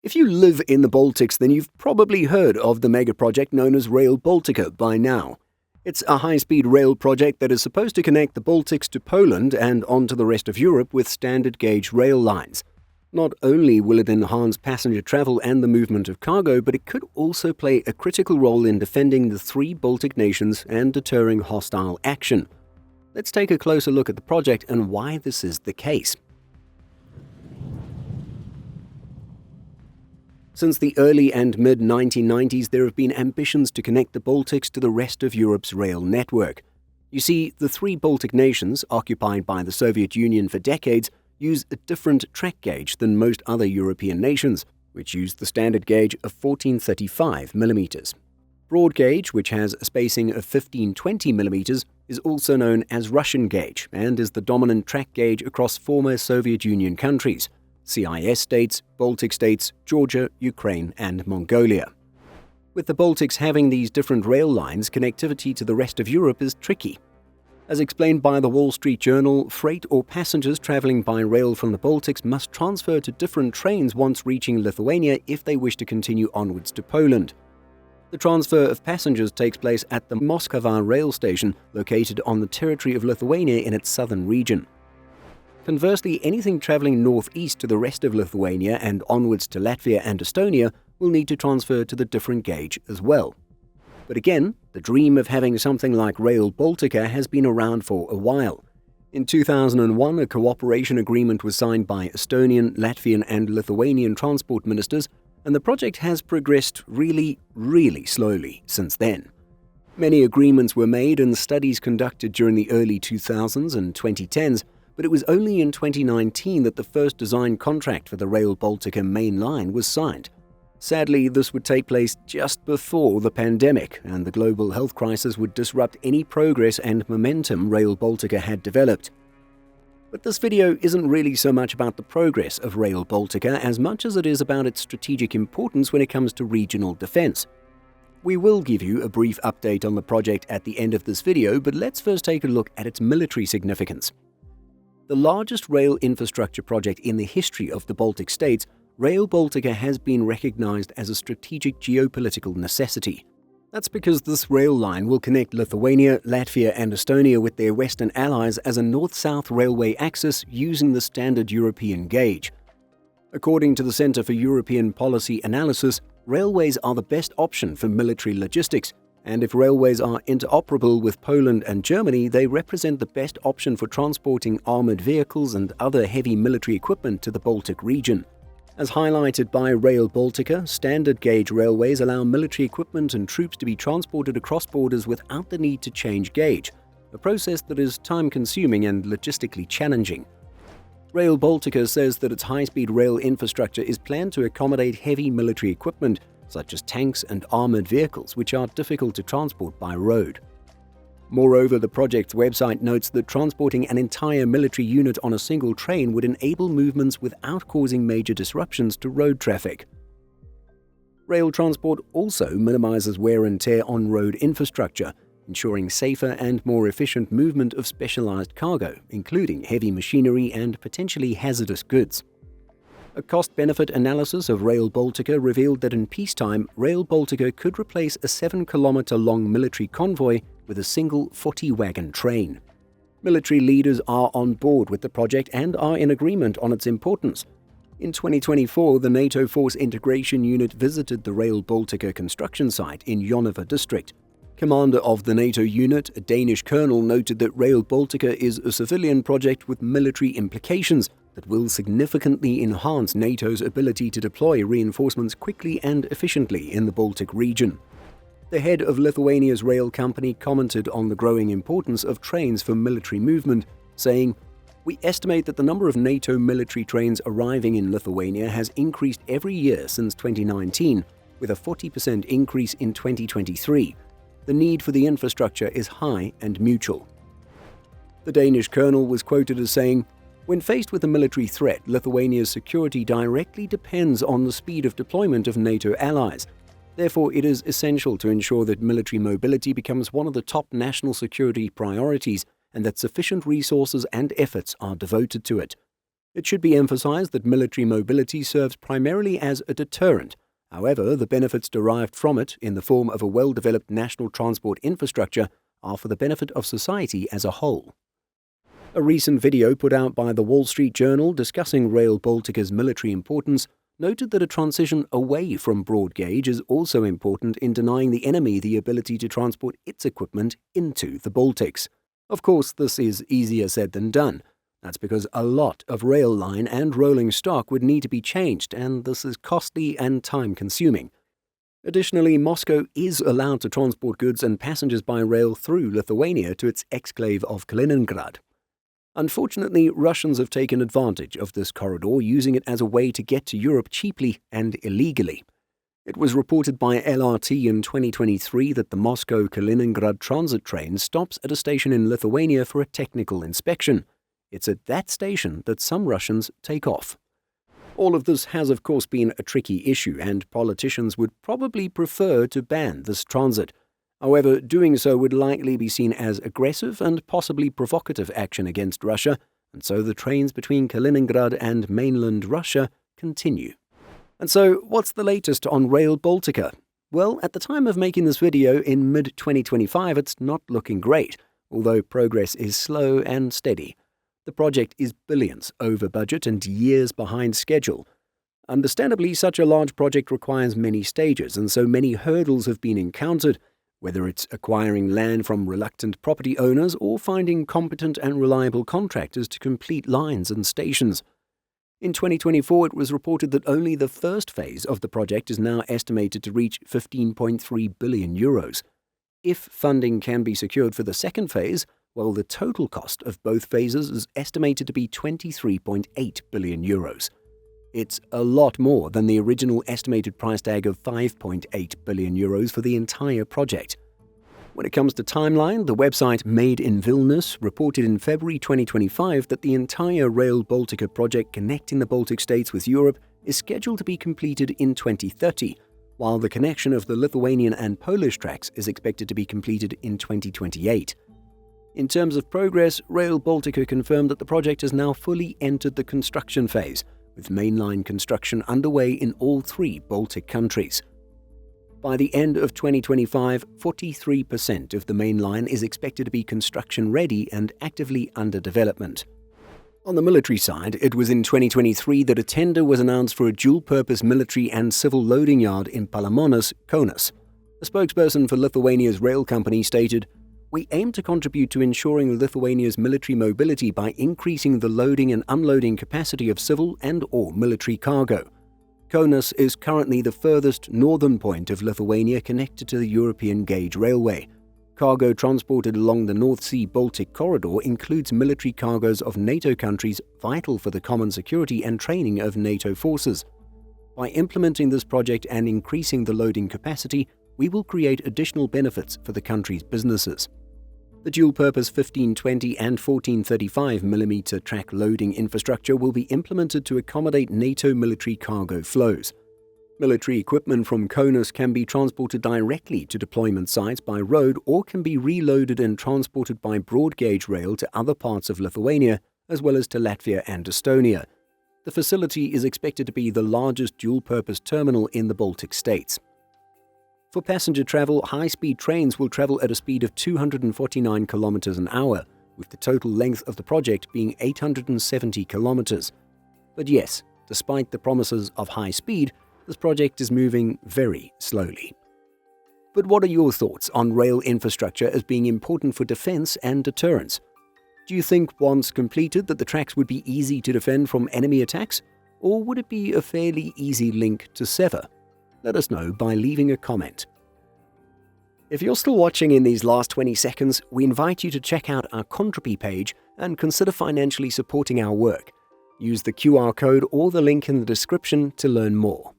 If you live in the Baltics, then you've probably heard of the megaproject known as Rail Baltica by now. It's a high-speed rail project that is supposed to connect the Baltics to Poland and onto the rest of Europe with standard-gauge rail lines. Not only will it enhance passenger travel and the movement of cargo, but it could also play a critical role in defending the three Baltic nations and deterring hostile action. Let's take a closer look at the project and why this is the case. Since the early and mid-1990s, there have been ambitions to connect the Baltics to the rest of Europe's rail network. You see, the three Baltic nations, occupied by the Soviet Union for decades, use a different track gauge than most other European nations, which use the standard gauge of 1435 mm. Broad gauge, which has a spacing of 1520 mm, is also known as Russian gauge and is the dominant track gauge across former Soviet Union countries: CIS states, Baltic states, Georgia, Ukraine, and Mongolia. With the Baltics having these different rail lines, connectivity to the rest of Europe is tricky. As explained by the Wall Street Journal, freight or passengers traveling by rail from the Baltics must transfer to different trains once reaching Lithuania if they wish to continue onwards to Poland. The transfer of passengers takes place at the Moskva rail station, located on the territory of Lithuania in its southern region. Conversely, anything traveling northeast to the rest of Lithuania and onwards to Latvia and Estonia will need to transfer to the different gauge as well. But again, the dream of having something like Rail Baltica has been around for a while. In 2001, a cooperation agreement was signed by Estonian, Latvian and Lithuanian transport ministers, and the project has progressed really slowly since then. Many agreements were made and studies conducted during the early 2000s and 2010s, but it was only in 2019 that the first design contract for the Rail Baltica main line was signed. Sadly, this would take place just before the pandemic, and the global health crisis would disrupt any progress and momentum Rail Baltica had developed. But this video isn't really so much about the progress of Rail Baltica as much as it is about its strategic importance when it comes to regional defense. We will give you a brief update on the project at the end of this video, but let's first take a look at its military significance. The largest rail infrastructure project in the history of the Baltic states, Rail Baltica has been recognized as a strategic geopolitical necessity. That's because this rail line will connect Lithuania, Latvia and Estonia with their Western allies as a north-south railway axis using the standard European gauge. According to the Centre for European Policy Analysis, railways are the best option for military logistics, and if railways are interoperable with Poland and Germany, they represent the best option for transporting armored vehicles and other heavy military equipment to the Baltic region. As highlighted by Rail Baltica, standard gauge railways allow military equipment and troops to be transported across borders without the need to change gauge, a process that is time-consuming and logistically challenging. Rail Baltica says that its high-speed rail infrastructure is planned to accommodate heavy military equipment, such as tanks and armored vehicles, which are difficult to transport by road. Moreover, the project's website notes that transporting an entire military unit on a single train would enable movements without causing major disruptions to road traffic. Rail transport also minimizes wear and tear on road infrastructure, ensuring safer and more efficient movement of specialized cargo, including heavy machinery and potentially hazardous goods. A cost-benefit analysis of Rail Baltica revealed that in peacetime, Rail Baltica could replace a 7-kilometer-long military convoy with a single 40-wagon train. Military leaders are on board with the project and are in agreement on its importance. In 2024, the NATO Force Integration Unit visited the Rail Baltica construction site in Jonava district. Commander of the NATO unit, a Danish colonel, noted that Rail Baltica is a civilian project with military implications that will significantly enhance NATO's ability to deploy reinforcements quickly and efficiently in the Baltic region. The head of Lithuania's rail company commented on the growing importance of trains for military movement, saying, "We estimate that the number of NATO military trains arriving in Lithuania has increased every year since 2019, with a 40% increase in 2023. The need for the infrastructure is high and mutual." The Danish colonel was quoted as saying, "When faced with a military threat, Lithuania's security directly depends on the speed of deployment of NATO allies. Therefore, it is essential to ensure that military mobility becomes one of the top national security priorities and that sufficient resources and efforts are devoted to it. It should be emphasized that military mobility serves primarily as a deterrent. However, the benefits derived from it, in the form of a well-developed national transport infrastructure, are for the benefit of society as a whole. A recent video put out by the Wall Street Journal discussing Rail Baltica's military importance noted that a transition away from broad gauge is also important in denying the enemy the ability to transport its equipment into the Baltics. Of course, this is easier said than done. That's because a lot of rail line and rolling stock would need to be changed, and this is costly and time-consuming. Additionally, Moscow is allowed to transport goods and passengers by rail through Lithuania to its exclave of Kaliningrad. Unfortunately, Russians have taken advantage of this corridor, using it as a way to get to Europe cheaply and illegally. It was reported by LRT in 2023 that the Moscow-Kaliningrad transit train stops at a station in Lithuania for a technical inspection. It's at that station that some Russians take off. All of this has, of course, been a tricky issue, and politicians would probably prefer to ban this transit. However, doing so would likely be seen as aggressive and possibly provocative action against Russia, and so the trains between Kaliningrad and mainland Russia continue. And so, what's the latest on Rail Baltica? Well, at the time of making this video in mid-2025, it's not looking great, although progress is slow and steady. The project is billions over budget and years behind schedule. Understandably, such a large project requires many stages, and so many hurdles have been encountered, whether it's acquiring land from reluctant property owners or finding competent and reliable contractors to complete lines and stations. In 2024, it was reported that only the first phase of the project is now estimated to reach 15.3 billion euros. If funding can be secured for the second phase, well, the total cost of both phases is estimated to be 23.8 billion euros. It's a lot more than the original estimated price tag of 5.8 billion euros for the entire project. When it comes to timeline, the website Made in Vilnius reported in February 2025 that the entire Rail Baltica project connecting the Baltic states with Europe is scheduled to be completed in 2030, while the connection of the Lithuanian and Polish tracks is expected to be completed in 2028. In terms of progress, Rail Baltica confirmed that the project has now fully entered the construction phase, with mainline construction underway in all three Baltic countries. By the end of 2025, 43% of the main line is expected to be construction-ready and actively under development. On the military side, it was in 2023 that a tender was announced for a dual-purpose military and civil loading yard in Palemonas, Kaunas. A spokesperson for Lithuania's rail company stated, "We aim to contribute to ensuring Lithuania's military mobility by increasing the loading and unloading capacity of civil and/or military cargo. Kaunas is currently the furthest northern point of Lithuania connected to the European gauge railway. Cargo transported along the North Sea-Baltic corridor includes military cargoes of NATO countries vital for the common security and training of NATO forces. By implementing this project and increasing the loading capacity, we will create additional benefits for the country's businesses." The dual-purpose 1520 and 1435mm track loading infrastructure will be implemented to accommodate NATO military cargo flows. Military equipment from Kaunas can be transported directly to deployment sites by road or can be reloaded and transported by broad-gauge rail to other parts of Lithuania, as well as to Latvia and Estonia. The facility is expected to be the largest dual-purpose terminal in the Baltic states. For passenger travel, high-speed trains will travel at a speed of 249 km an hour, with the total length of the project being 870 km. But yes, despite the promises of high speed, this project is moving very slowly. But what are your thoughts on rail infrastructure as being important for defense and deterrence? Do you think once completed that the tracks would be easy to defend from enemy attacks? Or would it be a fairly easy link to sever? Let us know by leaving a comment. If you're still watching in these last 20 seconds, we invite you to check out our Contribee page and consider financially supporting our work. Use the QR code or the link in the description to learn more.